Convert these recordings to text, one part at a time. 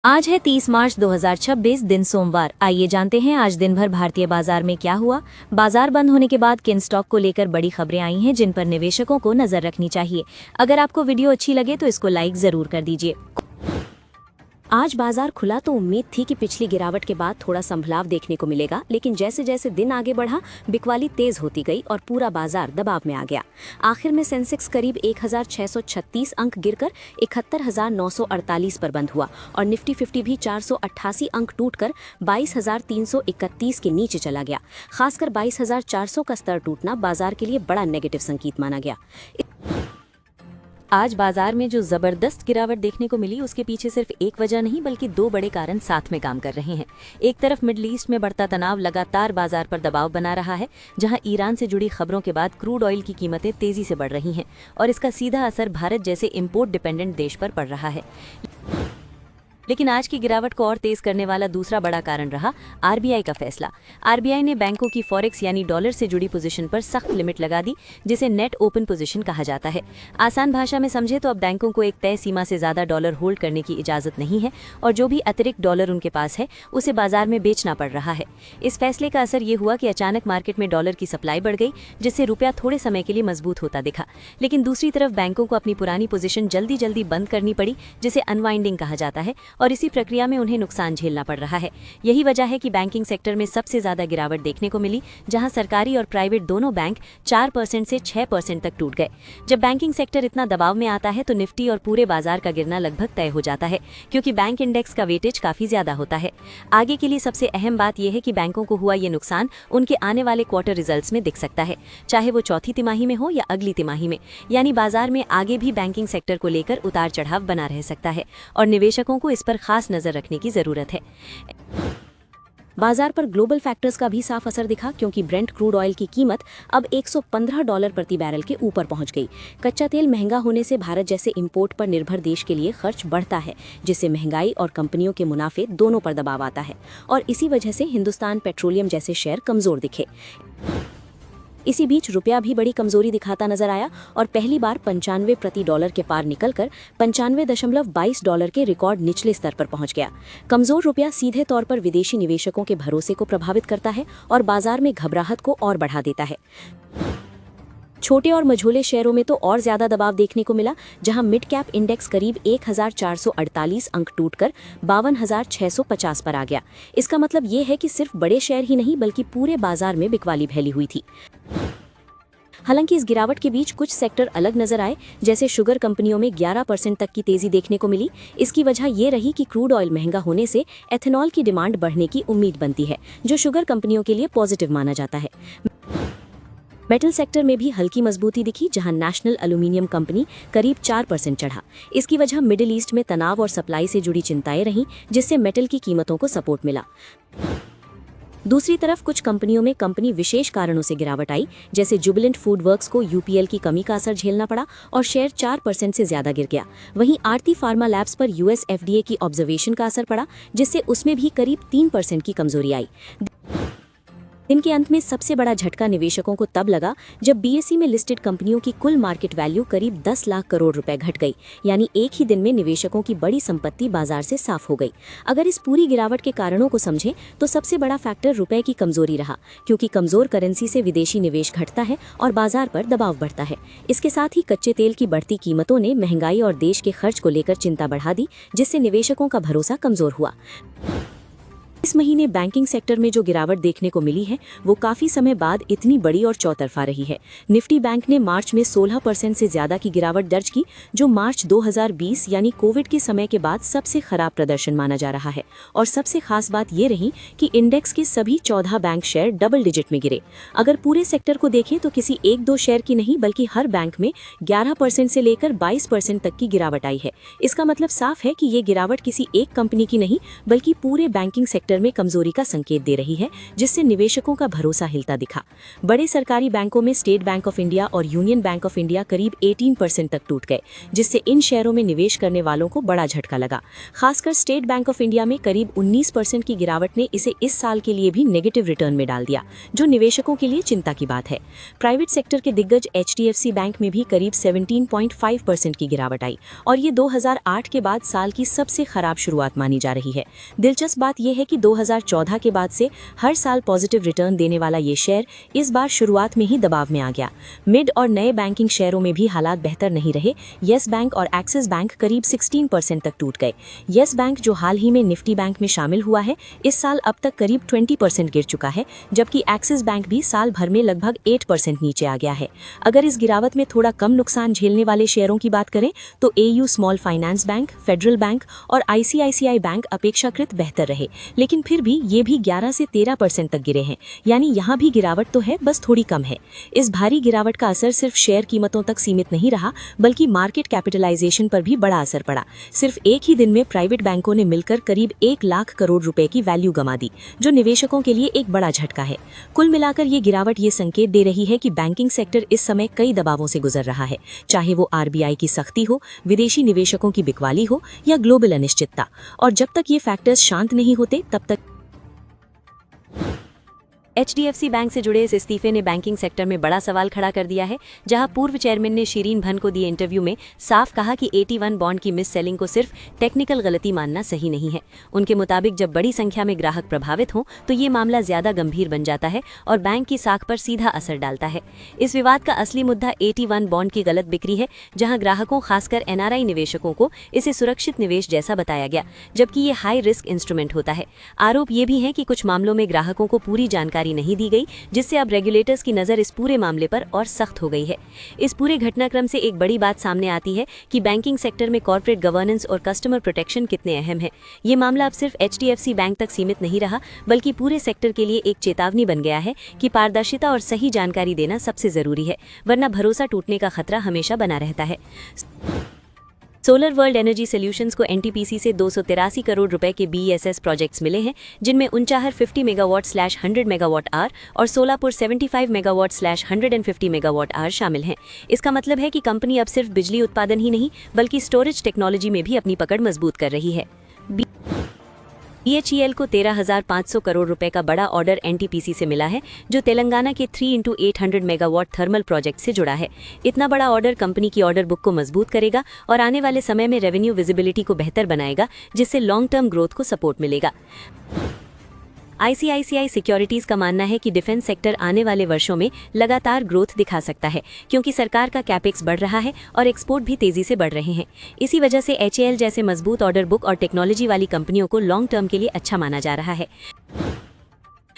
आज है 30 मार्च 2026 दिन सोमवार। आइए जानते हैं आज दिन भर भारतीय बाजार में क्या हुआ। बाजार बंद होने के बाद किन स्टॉक को लेकर बड़ी खबरें आई हैं जिन पर निवेशकों को नजर रखनी चाहिए। अगर आपको वीडियो अच्छी लगे तो इसको लाइक जरूर कर दीजिए। आज बाजार खुला तो उम्मीद थी कि पिछली गिरावट के बाद थोड़ा संभलाव देखने को मिलेगा, लेकिन जैसे जैसे दिन आगे बढ़ा बिकवाली तेज होती गई और पूरा बाजार दबाव में आ गया। आखिर में सेंसेक्स करीब 1636 अंक गिरकर 71,948 पर बंद हुआ और निफ्टी 50 भी 488 अंक टूटकर 22,331 के नीचे चला गया। खासकर 22,400 का स्तर टूटना बाजार के लिए बड़ा नेगेटिव संकेत माना गया। आज बाजार में जो जबरदस्त गिरावट देखने को मिली उसके पीछे सिर्फ एक वजह नहीं बल्कि दो बड़े कारण साथ में काम कर रहे हैं। एक तरफ मिडल ईस्ट में बढ़ता तनाव लगातार बाजार पर दबाव बना रहा है, जहां ईरान से जुड़ी खबरों के बाद क्रूड ऑयल की कीमतें तेजी से बढ़ रही हैं और इसका सीधा असर भारत जैसे इंपोर्ट डिपेंडेंट देश पर पड़ रहा है। लेकिन आज की गिरावट को और तेज करने वाला दूसरा बड़ा कारण रहा आरबीआई का फैसला। आरबीआई ने बैंकों की फॉरेक्स यानी डॉलर से जुड़ी पोजीशन पर सख्त लिमिट लगा दी, जिसे नेट ओपन पोजीशन कहा जाता है। आसान भाषा में समझे तो अब बैंकों को एक तय सीमा से ज्यादा डॉलर होल्ड करने की इजाजत नहीं है और जो भी अतिरिक्त डॉलर उनके पास है उसे बाजार में बेचना पड़ रहा है। इस फैसले का असर ये हुआ कि अचानक मार्केट में डॉलर की सप्लाई बढ़ गई, जिससे रुपया थोड़े समय के लिए मजबूत होता दिखा। लेकिन दूसरी तरफ बैंकों को अपनी पुरानी पोजीशन जल्दी जल्दी बंद करनी पड़ी, जिसे अनवाइंडिंग कहा जाता है, और इसी प्रक्रिया में उन्हें नुकसान झेलना पड़ रहा है। यही वजह है कि बैंकिंग सेक्टर में सबसे ज्यादा गिरावट देखने को मिली, जहां सरकारी और प्राइवेट दोनों बैंक 4% से 6% तक टूट गए। जब बैंकिंग सेक्टर इतना दबाव में आता है तो निफ्टी और पूरे बाजार का गिरना लगभग तय हो जाता है, क्योंकि बैंक इंडेक्स का वेटेज काफी ज्यादा होता है। आगे के लिए सबसे अहम बात यह है कि बैंकों को हुआ ये नुकसान उनके आने वाले क्वार्टर रिजल्ट्स में दिख सकता है, चाहे वो चौथी तिमाही में हो या अगली तिमाही में। यानी बाजार में आगे भी बैंकिंग सेक्टर को लेकर उतार चढ़ाव बना रह सकता है और निवेशकों को इस पर खास नजर रखने की जरूरत है। बाजार पर ग्लोबल फैक्टर्स का भी साफ असर दिखा, क्योंकि ब्रेंट क्रूड ऑयल की कीमत अब $115 प्रति बैरल के ऊपर पहुंच गई। कच्चा तेल महंगा होने से भारत जैसे इंपोर्ट पर निर्भर देश के लिए खर्च बढ़ता है, जिससे महंगाई और कंपनियों के मुनाफे दोनों पर दबाव आता है और इसी वजह से हिंदुस्तान पेट्रोलियम जैसे शेयर कमजोर दिखे। इसी बीच रुपया भी बड़ी कमजोरी दिखाता नजर आया और पहली बार 95 प्रति डॉलर के पार निकलकर $95.22 के रिकॉर्ड निचले स्तर पर पहुंच गया। कमजोर रुपया सीधे तौर पर विदेशी निवेशकों के भरोसे को प्रभावित करता है और बाजार में घबराहट को और बढ़ा देता है। छोटे और मझोले शेयरों में तो और ज्यादा दबाव देखने को मिला, जहां मिड कैप इंडेक्स करीब 1448 अंक टूटकर 52,650 पर आ गया। इसका मतलब ये है कि सिर्फ बड़े शेयर ही नहीं बल्कि पूरे बाजार में बिकवाली फैली हुई थी। हालांकि इस गिरावट के बीच कुछ सेक्टर अलग नजर आए, जैसे शुगर कंपनियों में 11% तक की तेजी देखने को मिली। इसकी वजह ये रही कि क्रूड ऑयल महंगा होने से एथेनॉल की डिमांड बढ़ने की उम्मीद बनती है, जो शुगर कंपनियों के लिए पॉजिटिव माना जाता है। मेटल सेक्टर में भी हल्की मजबूती दिखी, जहां नेशनल एल्यूमिनियम कंपनी करीब 4% चढ़ा। इसकी वजह मिडिल ईस्ट में तनाव और सप्लाई से जुड़ी चिंताएं रहीं, जिससे मेटल की कीमतों को सपोर्ट मिला। दूसरी तरफ कुछ कंपनियों में कंपनी विशेष कारणों से गिरावट आई, जैसे जुबिलेंट फूड वर्क्स को यूपीएल की कमी का असर झेलना पड़ा और शेयर 4% से ज्यादा गिर गया। वहीं आरती फार्मा लैब्स पर यूएस एफडीए की ऑब्जर्वेशन का असर पड़ा, जिससे उसमें भी करीब 3% की कमजोरी आई। दिन के अंत में सबसे बड़ा झटका निवेशकों को तब लगा जब बीएसई में लिस्टेड कंपनियों की कुल मार्केट वैल्यू करीब 10 लाख करोड़ रुपए घट गई। यानी एक ही दिन में निवेशकों की बड़ी संपत्ति बाजार से साफ हो गई। अगर इस पूरी गिरावट के कारणों को समझें तो सबसे बड़ा फैक्टर रुपए की कमजोरी रहा, क्योंकि कमजोर करेंसी से विदेशी निवेश घटता है और बाजार पर दबाव बढ़ता है। इसके साथ ही कच्चे तेल की बढ़ती कीमतों ने महंगाई और देश के खर्च को लेकर चिंता बढ़ा दी, जिससे निवेशकों का भरोसा कमजोर हुआ। इस महीने बैंकिंग सेक्टर में जो गिरावट देखने को मिली है वो काफी समय बाद इतनी बड़ी और चौतरफा रही है। निफ्टी बैंक ने मार्च में 16% से ज्यादा की गिरावट दर्ज की, जो मार्च 2020 यानी कोविड के समय के बाद सबसे खराब प्रदर्शन माना जा रहा है। और सबसे खास बात ये रही कि इंडेक्स के सभी 14 बैंक शेयर डबल डिजिट में गिरे। अगर पूरे सेक्टर को देखें तो किसी एक दो शेयर की नहीं बल्कि हर बैंक में 11% से लेकर 22% तक की गिरावट आई है। इसका मतलब साफ है कि ये गिरावट किसी एक कंपनी की नहीं बल्कि पूरे बैंकिंग सेक्टर सेक्टर में कमजोरी का संकेत दे रही है, जिससे निवेशकों का भरोसा हिलता दिखा। बड़े सरकारी बैंकों में स्टेट बैंक ऑफ इंडिया और यूनियन बैंक ऑफ इंडिया करीब 18% तक टूट गए, जिससे इन शेयरों में निवेश करने वालों को बड़ा झटका लगा। खासकर स्टेट बैंक ऑफ इंडिया में करीब 19% की गिरावट ने इसे इस साल के लिए भी नेगेटिव रिटर्न में डाल दिया, जो निवेशकों के लिए चिंता की बात है। प्राइवेट सेक्टर के दिग्गज HDFC बैंक में भी करीब 17.5% की गिरावट आई और ये 2008 के बाद साल की सबसे खराब शुरुआत मानी जा रही है। दिलचस्प बात यह है कि 2014 के बाद से हर साल पॉजिटिव रिटर्न देने वाला ये शेयर इस बार शुरुआत में ही दबाव में आ गया। मिड और नए बैंकिंग शेयरों में भी हालात बेहतर नहीं रहे। येस बैंक और एक्सिस बैंक करीब 16% तक टूट गए। येस बैंक, जो हाल ही में निफ्टी बैंक में शामिल हुआ है, इस साल अब तक करीब 20% गिर चुका है, जबकि एक्सिस बैंक भी साल भर में लगभग 8% नीचे आ गया है। अगर इस गिरावट में थोड़ा कम नुकसान झेलने वाले शेयरों की बात करें तो AU small finance bank, federal bank और ICICI बैंक अपेक्षाकृत बेहतर रहे, लेकिन फिर भी ये भी 11 से 13% तक गिरे हैं। यानी यहाँ भी गिरावट तो है, बस थोड़ी कम है। इस भारी गिरावट का असर सिर्फ शेयर कीमतों तक सीमित नहीं रहा, बल्कि मार्केट कैपिटलाइजेशन पर भी बड़ा असर पड़ा। सिर्फ एक ही दिन में प्राइवेट बैंकों ने मिलकर करीब 1 लाख करोड़ रुपए की वैल्यू गंवा दी, जो निवेशकों के लिए एक बड़ा झटका है। कुल मिलाकर ये गिरावट ये संकेत दे रही है कि बैंकिंग सेक्टर इस समय कई दबावों से गुजर रहा है, चाहे वो RBI की सख्ती हो, विदेशी निवेशकों की बिकवाली हो या ग्लोबल अनिश्चितता। और जब तक ये फैक्टर्स शांत नहीं होते, तब तक HDFC बैंक से जुड़े इस इस्तीफे ने बैंकिंग सेक्टर में बड़ा सवाल खड़ा कर दिया है, जहां पूर्व चेयरमैन ने शिरीन भन को दिए इंटरव्यू में साफ कहा कि AT1 बॉन्ड की मिस सेलिंग को सिर्फ टेक्निकल गलती मानना सही नहीं है। उनके मुताबिक जब बड़ी संख्या में ग्राहक प्रभावित हों तो ये मामला ज्यादा गंभीर बन जाता है और बैंक की साख पर सीधा असर डालता है। इस विवाद का असली मुद्दा AT1 बॉन्ड की गलत बिक्री है, जहाँ ग्राहकों, खासकर NRI निवेशकों को इसे सुरक्षित निवेश जैसा बताया गया, जबकि ये हाई रिस्क इंस्ट्रूमेंट होता है। आरोप ये भी है कि कुछ मामलों में ग्राहकों को पूरी जानकारी नहीं दी गई, जिससे अब रेगुलेटर्स की नजर इस पूरे मामले पर और सख्त हो गई है। इस पूरे घटनाक्रम से एक बड़ी बात सामने आती है कि बैंकिंग सेक्टर में कॉर्पोरेट गवर्नेंस और कस्टमर प्रोटेक्शन कितने अहम है। ये मामला अब सिर्फ HDFC बैंक तक सीमित नहीं रहा, बल्कि पूरे सेक्टर के लिए एक चेतावनी बन गया है कि पारदर्शिता और सही जानकारी देना सबसे जरूरी है, वरना भरोसा टूटने का खतरा हमेशा बना रहता है। सोलर वर्ल्ड एनर्जी सॉल्यूशंस को NTPC से 283 करोड़ रुपए के BESS प्रोजेक्ट्स मिले हैं, जिनमें उंचाहर 50 मेगावाट/100 मेगावाट आवर और सोलापुर 75 मेगावाट/150 मेगावाट आवर शामिल हैं। इसका मतलब है कि कंपनी अब सिर्फ बिजली उत्पादन ही नहीं, बल्कि स्टोरेज टेक्नोलॉजी में भी अपनी पकड़ मजबूत कर रही है। BHEL को 13,500 करोड़ रुपए का बड़ा ऑर्डर NTPC से मिला है, जो तेलंगाना के 3x800 मेगावाट थर्मल प्रोजेक्ट से जुड़ा है। इतना बड़ा ऑर्डर कंपनी की ऑर्डर बुक को मजबूत करेगा और आने वाले समय में रेवेन्यू विजिबिलिटी को बेहतर बनाएगा, जिससे लॉन्ग टर्म ग्रोथ को सपोर्ट मिलेगा। ICICI सिक्योरिटीज का मानना है कि डिफेंस सेक्टर आने वाले वर्षों में लगातार ग्रोथ दिखा सकता है, क्योंकि सरकार का कैपेक्स बढ़ रहा है और एक्सपोर्ट भी तेजी से बढ़ रहे हैं। इसी वजह से HAL जैसे मजबूत ऑर्डर बुक और टेक्नोलॉजी वाली कंपनियों को लॉन्ग टर्म के लिए अच्छा माना जा रहा है।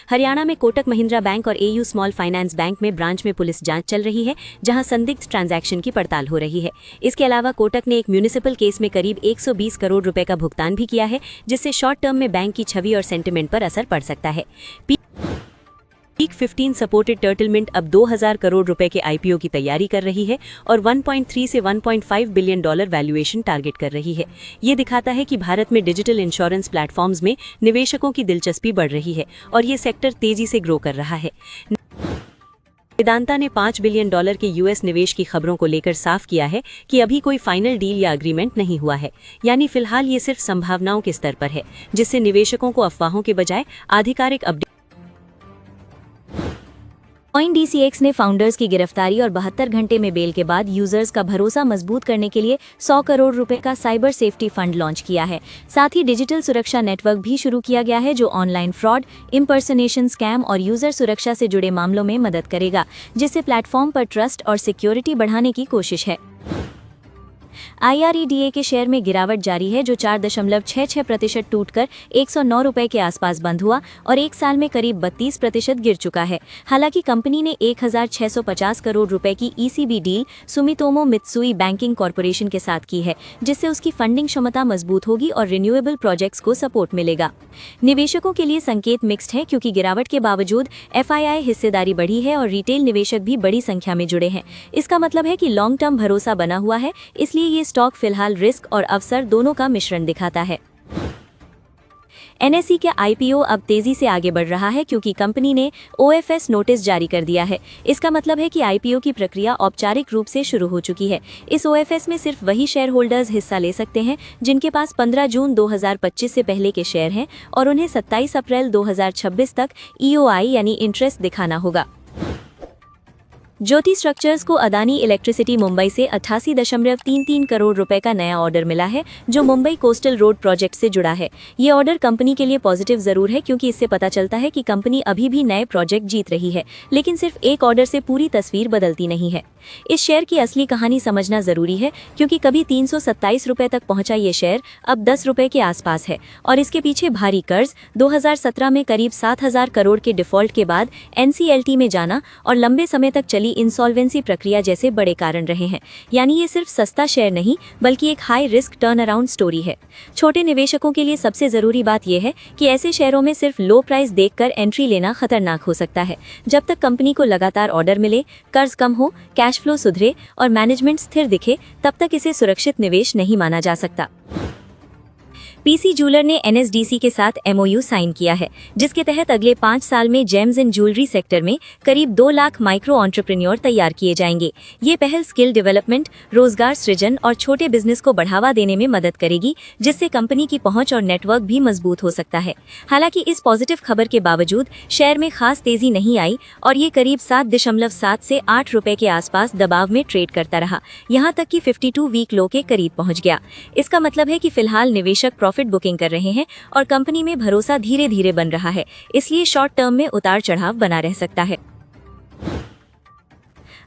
हरियाणा में कोटक महिंद्रा बैंक और AU स्मॉल फाइनेंस बैंक में ब्रांच में पुलिस जांच चल रही है, जहां संदिग्ध ट्रांजैक्शन की पड़ताल हो रही है। इसके अलावा कोटक ने एक म्यूनिसिपल केस में करीब 120 करोड़ रुपए का भुगतान भी किया है, जिससे शॉर्ट टर्म में बैंक की छवि और सेंटिमेंट पर असर पड़ सकता है। पीक 15 सपोर्टेड टर्टल मिंट अब 2000 करोड़ रुपए के IPO की तैयारी कर रही है और 1.3 से 1.5 बिलियन डॉलर वैल्यूएशन टारगेट कर रही है। ये दिखाता है कि भारत में डिजिटल इंश्योरेंस प्लेटफॉर्म्स में निवेशकों की दिलचस्पी बढ़ रही है और ये सेक्टर तेजी से ग्रो कर रहा है। वेदांता ने $5 बिलियन के US निवेश की खबरों को लेकर साफ किया है कि अभी कोई फाइनल डील या एग्रीमेंट नहीं हुआ है, यानी फिलहाल ये सिर्फ संभावनाओं के स्तर पर है, जिससे निवेशकों को अफवाहों के बजाय आधिकारिक अपडेट। CoinDCX ने फाउंडर्स की गिरफ्तारी और 72 घंटे में बेल के बाद यूजर्स का भरोसा मजबूत करने के लिए 100 करोड़ रुपए का साइबर सेफ्टी फंड लॉन्च किया है। साथ ही डिजिटल सुरक्षा नेटवर्क भी शुरू किया गया है, जो ऑनलाइन फ्रॉड, इम्पर्सनेशन, स्कैम और यूजर सुरक्षा से जुड़े मामलों में मदद करेगा, जिससे प्लेटफॉर्म पर ट्रस्ट और सिक्योरिटी बढ़ाने की कोशिश है। IREDA के शेयर में गिरावट जारी है, जो 4.66% टूटकर 109 रुपए के आसपास बंद हुआ और एक साल में करीब 32% गिर चुका है। हालांकि कंपनी ने 1650 करोड़ रुपए की ECB deal Sumitomo Mitsui banking corporation के साथ की है, जिससे उसकी फंडिंग क्षमता मजबूत होगी और रिन्यूएबल प्रोजेक्ट्स को सपोर्ट मिलेगा। निवेशकों के लिए संकेत मिक्स्ड है, क्योंकि गिरावट के बावजूद FII हिस्सेदारी बढ़ी है और रिटेल निवेशक भी बड़ी संख्या में जुड़े हैं। इसका मतलब है कि लॉन्ग टर्म भरोसा बना हुआ है, इसलिए ये स्टॉक फिलहाल रिस्क और अवसर दोनों का मिश्रण दिखाता है। NSE के IPO अब तेजी से आगे बढ़ रहा है क्योंकि कंपनी ने OFS नोटिस जारी कर दिया है। इसका मतलब है कि IPO की प्रक्रिया औपचारिक रूप से शुरू हो चुकी है। इस OFS में सिर्फ वही शेयर होल्डर्स हिस्सा ले सकते हैं जिनके पास 15 जून 2025 से पहले के शेयर हैं और उन्हें 27 अप्रैल 2026 तक EOI यानी इंटरेस्ट दिखाना होगा। ज्योति स्ट्रक्चर्स को अदानी इलेक्ट्रिसिटी मुंबई से 88.33 करोड़ रुपए का नया ऑर्डर मिला है जो मुंबई कोस्टल रोड प्रोजेक्ट से जुड़ा है। ये ऑर्डर कंपनी के लिए पॉजिटिव जरूर है क्योंकि इससे पता चलता है कि कंपनी अभी भी नए प्रोजेक्ट जीत रही है, लेकिन सिर्फ एक ऑर्डर से पूरी तस्वीर बदलती नहीं है। इस शेयर की असली कहानी समझना जरूरी है क्योंकि कभी 327 रुपए तक पहुंचा ये शेयर अब 10 रुपए के आसपास है और इसके पीछे भारी कर्ज 2017 में करीब 7,000 करोड़ के डिफॉल्ट के बाद NCLT में जाना और लंबे समय तक चली इंसॉल्वेंसी प्रक्रिया जैसे बड़े कारण रहे हैं। यानी ये सिर्फ सस्ता शेयर नहीं बल्कि एक high risk turn around story है। छोटे निवेशकों के लिए सबसे जरूरी बात यह है कि ऐसे शेयरों में सिर्फ लो प्राइस देखकर एंट्री लेना खतरनाक हो सकता है। जब तक कंपनी को लगातार ऑर्डर मिले, कर्ज कम हो, कैश फ्लो सुधरे और मैनेजमेंट स्थिर दिखे, तब तक इसे सुरक्षित निवेश नहीं माना जा सकता। PC जूलर ने NSDC के साथ MOU साइन किया है जिसके तहत अगले 5 साल में जेम्स एंड ज्वेलरी सेक्टर में करीब 2 लाख माइक्रो एंटरप्रेन्योर तैयार किए जाएंगे। ये पहल स्किल डेवलपमेंट, रोजगार सृजन और छोटे बिजनेस को बढ़ावा देने में मदद करेगी जिससे कंपनी की पहुंच और नेटवर्क भी मजबूत हो सकता है। हालांकि इस पॉजिटिव खबर के बावजूद शेयर में खास तेजी नहीं आई और ये करीब 7.7 से 8 रुपए के आसपास दबाव में ट्रेड करता रहा, यहाँ तक कि 52 वीक लो के करीब पहुंच गया। इसका मतलब है कि फिलहाल निवेशक प्रॉफिट बुकिंग कर रहे हैं और कंपनी में भरोसा धीरे धीरे बन रहा है, इसलिए शॉर्ट टर्म में उतार चढ़ाव बना रह सकता है।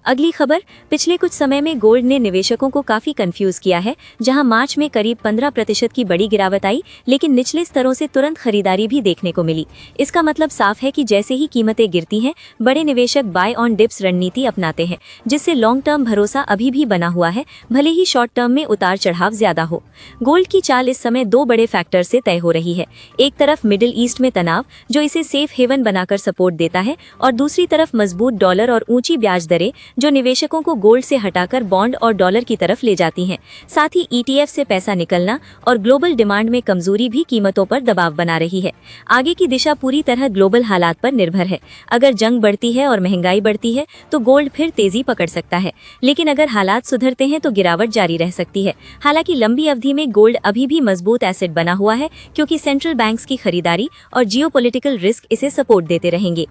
अगली खबर, पिछले कुछ समय में गोल्ड ने निवेशकों को काफी कंफ्यूज किया है। जहां मार्च में करीब 15% की बड़ी गिरावट आई, लेकिन निचले स्तरों से तुरंत खरीदारी भी देखने को मिली। इसका मतलब साफ है कि जैसे ही कीमतें गिरती हैं, बड़े निवेशक बाय ऑन डिप्स रणनीति अपनाते हैं, जिससे लॉन्ग टर्म भरोसा अभी भी बना हुआ है, भले ही शॉर्ट टर्म में उतार चढ़ाव ज्यादा हो। गोल्ड की चाल इस समय 2 बड़े फैक्टर से तय हो रही है। एक तरफ मिडिल ईस्ट में तनाव जो इसे सेफ हेवन बनाकर सपोर्ट देता है और दूसरी तरफ मजबूत डॉलर और ऊंची ब्याज दरें जो निवेशकों को गोल्ड से हटाकर बॉन्ड और डॉलर की तरफ ले जाती हैं। साथ ही ETF से पैसा निकलना और ग्लोबल डिमांड में कमजोरी भी कीमतों पर दबाव बना रही है। आगे की दिशा पूरी तरह ग्लोबल हालात पर निर्भर है। अगर जंग बढ़ती है और महंगाई बढ़ती है तो गोल्ड फिर तेजी पकड़ सकता है, लेकिन अगर हालात सुधरते हैं तो गिरावट जारी रह सकती है। हालांकि लंबी अवधि में गोल्ड अभी भी मजबूत एसेट बना हुआ है क्योंकि सेंट्रल बैंक्स की खरीदारी और जियोपॉलिटिकल रिस्क इसे सपोर्ट देते रहेंगे।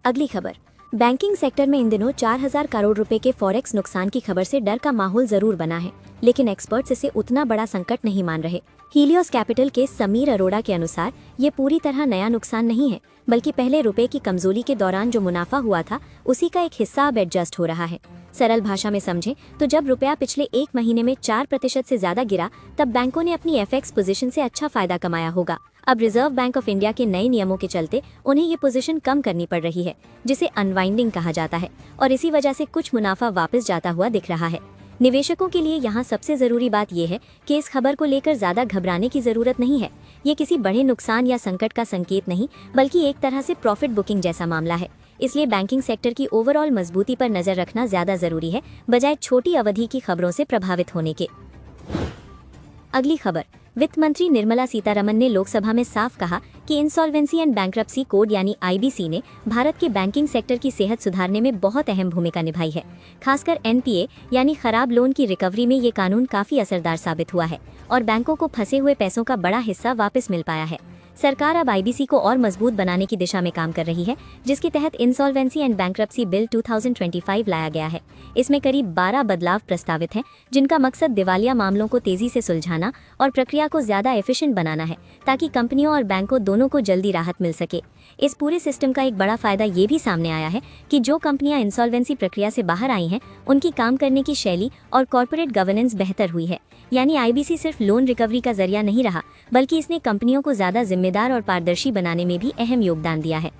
अगली खबर, बैंकिंग सेक्टर में इन दिनों 4,000 करोड़ रुपए के फॉरेक्स नुकसान की खबर से डर का माहौल जरूर बना है, लेकिन एक्सपर्ट्स इसे उतना बड़ा संकट नहीं मान रहे। हीलियोस कैपिटल के समीर अरोड़ा के अनुसार ये पूरी तरह नया नुकसान नहीं है, बल्कि पहले रुपए की कमजोरी के दौरान जो मुनाफा हुआ था उसी का एक हिस्सा अब एडजस्ट हो रहा है। सरल भाषा में समझें तो जब रुपया पिछले 1 महीने में 4% से ज्यादा गिरा, तब बैंकों ने अपनी FX पोजीशन से अच्छा फायदा कमाया होगा। अब रिजर्व बैंक ऑफ इंडिया के नए नियमों के चलते उन्हें ये पोजीशन कम करनी पड़ रही है, जिसे अनवाइंडिंग कहा जाता है, और इसी वजह से कुछ मुनाफा वापस जाता हुआ दिख रहा है। निवेशकों के लिए यहाँ सबसे जरूरी बात यह है कि इस खबर को लेकर ज्यादा घबराने की जरूरत नहीं है। ये किसी बड़े नुकसान या संकट का संकेत नहीं, बल्कि एक तरह से प्रॉफिट बुकिंग जैसा मामला है। इसलिए बैंकिंग सेक्टर की ओवरऑल मजबूती पर नजर रखना ज्यादा जरूरी है, बजाय छोटी अवधि की खबरों से प्रभावित होने के। अगली खबर, वित्त मंत्री निर्मला सीतारमन ने लोकसभा में साफ कहा कि इंसॉल्वेंसी एंड बैंक्रप्सी कोड यानी IBC ने भारत के बैंकिंग सेक्टर की सेहत सुधारने में बहुत अहम भूमिका निभाई है। खासकर NPA यानी खराब लोन की रिकवरी में ये कानून काफी असरदार साबित हुआ है और बैंकों को फंसे हुए पैसों का बड़ा हिस्सा वापस मिल पाया है। सरकार अब IBC को और मजबूत बनाने की दिशा में काम कर रही है, जिसके तहत इंसॉल्वेंसी एंड बैंक्रप्सी बिल 2025 लाया गया है। इसमें करीब 12 बदलाव प्रस्तावित हैं, जिनका मकसद दिवालिया मामलों को तेजी से सुलझाना और प्रक्रिया को ज्यादा एफिशिएंट बनाना है, ताकि कंपनियों और बैंकों दोनों को जल्दी राहत मिल सके। इस पूरे सिस्टम का एक बड़ा फायदा ये भी सामने आया है कि जो कंपनियां इंसॉल्वेंसी प्रक्रिया से बाहर आई हैं, उनकी काम करने की शैली और कॉर्पोरेट गवर्नेंस बेहतर हुई है। यानी IBC सिर्फ लोन रिकवरी का जरिया नहीं रहा, बल्कि इसने कंपनियों को ज्यादा जिम्मेदार और पारदर्शी बनाने में भी अहम योगदान दिया है।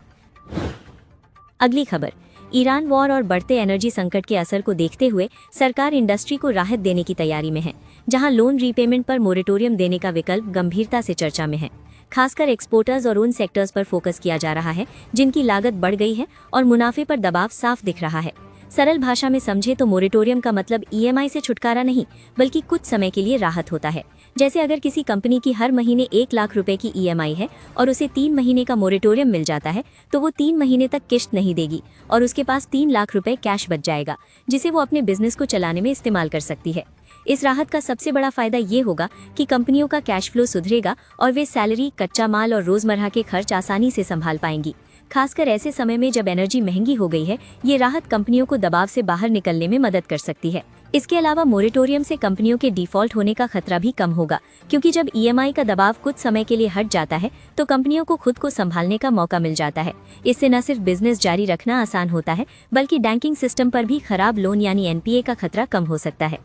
अगली खबर, ईरान वॉर और बढ़ते एनर्जी संकट के असर को देखते हुए सरकार इंडस्ट्री को राहत देने की तैयारी में है, जहां लोन रीपेमेंट पर मोरेटोरियम देने का विकल्प गंभीरता से चर्चा में है। खासकर एक्सपोर्टर्स और उन सेक्टर्स पर फोकस किया जा रहा है जिनकी लागत बढ़ गई है और मुनाफे पर दबाव साफ दिख रहा है। सरल भाषा में समझे तो मोरेटोरियम का मतलब ईएमआई से छुटकारा नहीं, बल्कि कुछ समय के लिए राहत होता है। जैसे अगर किसी कंपनी की हर महीने 1 लाख रुपए की ईएमआई है और उसे 3 महीने का मोरेटोरियम मिल जाता है, तो वो 3 महीने तक किश्त नहीं देगी और उसके पास 3 लाख रुपए कैश बच जाएगा, जिसे वो अपने बिजनेस को चलाने में इस्तेमाल कर सकती है। इस राहत का सबसे बड़ा फायदा ये होगा कि कंपनियों का कैश फ्लो सुधरेगा और वे सैलरी, कच्चा माल और रोजमर्रा के खर्च आसानी से संभाल पाएंगी। खासकर ऐसे समय में जब एनर्जी महंगी हो गई है, ये राहत कंपनियों को दबाव से बाहर निकलने में मदद कर सकती है। इसके अलावा मोरेटोरियम से कंपनियों के डिफॉल्ट होने का खतरा भी कम होगा, क्योंकि जब ईएमआई का दबाव कुछ समय के लिए हट जाता है तो कंपनियों को खुद को संभालने का मौका मिल जाता है। इससे न सिर्फ बिजनेस जारी रखना आसान होता है, बल्कि बैंकिंग सिस्टम पर भी खराब लोन यानी एनपीए का खतरा कम हो सकता है।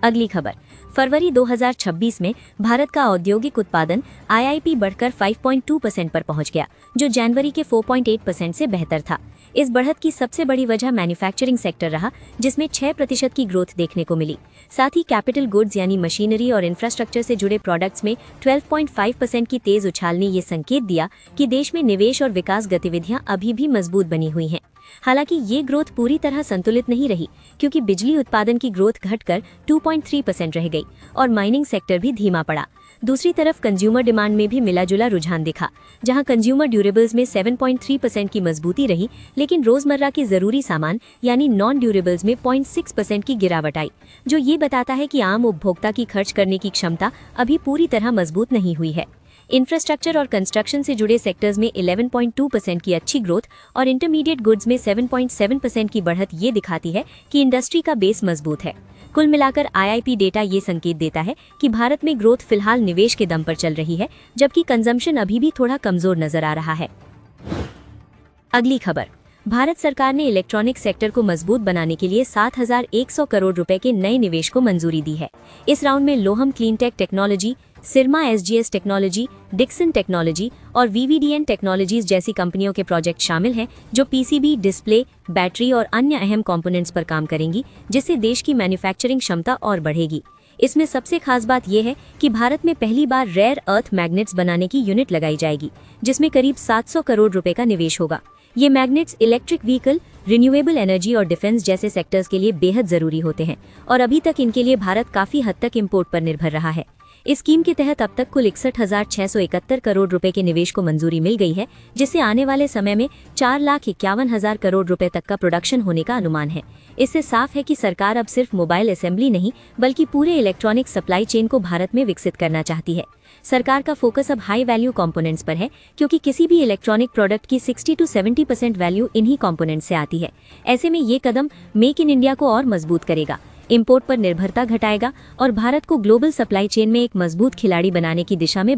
अगली खबर, फरवरी 2026 में भारत का औद्योगिक उत्पादन आईआईपी बढ़कर 5.2% पर पहुंच गया, जो जनवरी के 4.8% से बेहतर था। इस बढ़त की सबसे बड़ी वजह मैन्युफैक्चरिंग सेक्टर रहा, जिसमें 6% की ग्रोथ देखने को मिली। साथ ही कैपिटल गुड्स यानी मशीनरी और इंफ्रास्ट्रक्चर से जुड़े प्रोडक्ट्स में 12.5% की तेज उछाल ने ये संकेत दिया कि देश में निवेश और विकास गतिविधियां अभी भी मजबूत बनी हुई हैं। हालांकि ये ग्रोथ पूरी तरह संतुलित नहीं रही, क्योंकि बिजली उत्पादन की ग्रोथ घटकर 2.3% रह गई और माइनिंग सेक्टर भी धीमा पड़ा। दूसरी तरफ कंज्यूमर डिमांड में भी मिला जुला रुझान दिखा, जहां कंज्यूमर ड्यूरेबल्स में 7.3% की मजबूती रही, लेकिन रोजमर्रा के जरूरी सामान यानी नॉन ड्यूरेबल्स में 0.6% की गिरावट आई, जो ये बताता है कि आम उपभोक्ता की खर्च करने की क्षमता अभी पूरी तरह मजबूत नहीं हुई है। इंफ्रास्ट्रक्चर और कंस्ट्रक्शन से जुड़े सेक्टर्स में 11.2% की अच्छी ग्रोथ और इंटरमीडिएट गुड्स में 7.7% की बढ़त ये दिखाती है कि इंडस्ट्री का बेस मजबूत है। कुल मिलाकर आईआईपी डेटा ये संकेत देता है कि भारत में ग्रोथ फिलहाल निवेश के दम पर चल रही है, जबकि कंजम्पशन अभी भी थोड़ा कमजोर नजर आ रहा है। अगली खबर, भारत सरकार ने इलेक्ट्रॉनिक सेक्टर को मजबूत बनाने के लिए 7,100 करोड़ रुपए के नए निवेश को मंजूरी दी है। इस राउंड में Lohum cleantech technology, Syrma SGS technology, Dixon technology और वीवीडीएन टेक्नोलॉजीज जैसी कंपनियों के प्रोजेक्ट शामिल हैं, जो पीसीबी, डिस्प्ले, बैटरी और अन्य अहम कंपोनेंट्स पर काम करेंगी, जिससे देश की मैन्युफैक्चरिंग क्षमता और बढ़ेगी। इसमें सबसे खास बात यह है कि भारत में पहली बार रेयर अर्थ मैग्नेट्स बनाने की यूनिट लगाई जाएगी, जिसमें करीब 700 करोड़ रुपए का निवेश होगा। ये magnets electric vehicle, renewable energy और डिफेंस जैसे सेक्टर्स के लिए बेहद जरूरी होते हैं और अभी तक इनके लिए भारत काफी हद तक इम्पोर्ट पर निर्भर रहा है। इस स्कीम के तहत अब तक कुल 61,671 करोड़ रुपए के निवेश को मंजूरी मिल गई है, जिससे आने वाले समय में 4,51,000 करोड़ रुपए तक का प्रोडक्शन होने का अनुमान है। इससे साफ है कि सरकार अब सिर्फ मोबाइल असेंबली नहीं, बल्कि पूरे इलेक्ट्रॉनिक सप्लाई चेन को भारत में विकसित करना चाहती है। सरकार का फोकस अब हाई वैल्यू कंपोनेंट्स पर है, क्योंकि किसी भी इलेक्ट्रॉनिक प्रोडक्ट की 60 to 70% वैल्यू इन्हीं कंपोनेंट्स से आती है। ऐसे में ये कदम मेक इन इंडिया को और मजबूत करेगा, इंपोर्ट पर निर्भरता घटाएगा और भारत को ग्लोबल सप्लाई चेन में एक मजबूत खिलाड़ी बनाने की दिशा में